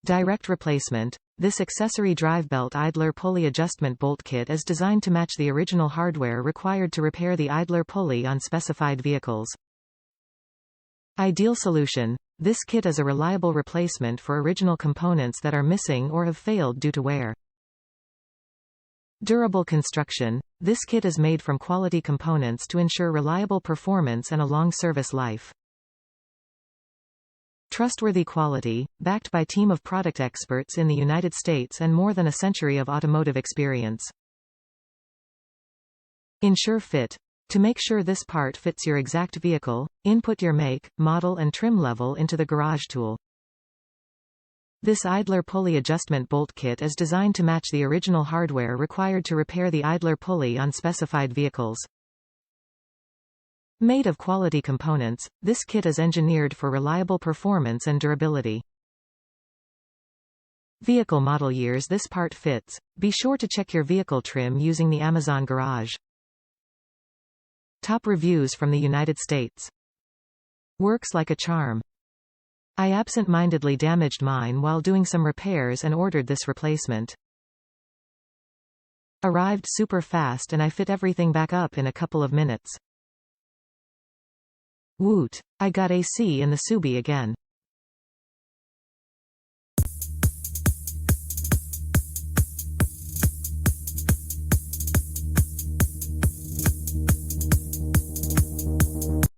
Direct replacement. This accessory drive belt idler pulley adjustment bolt kit is designed to match the original hardware required to repair the idler pulley on specified vehicles. Ideal solution. This kit is a reliable replacement for original components that are missing or have failed due to wear. Durable construction. This kit is made from quality components to ensure reliable performance and a long service life. Trustworthy quality, backed by a team of product experts in the United States and more than a century of automotive experience. Ensure fit. To make sure this part fits your exact vehicle, input your make, model and trim level into the garage tool. This idler pulley adjustment bolt kit is designed to match the original hardware required to repair the idler pulley on specified vehicles. Made of quality components, this kit is engineered for reliable performance and durability. Vehicle model years. This part fits. Be sure to check your vehicle trim using the Amazon Garage. Top reviews from the United States. Works like a charm. I absent-mindedly damaged mine while doing some repairs and ordered this replacement. Arrived super fast and I fit everything back up in a couple of minutes. Woot! I got AC in the Subi again.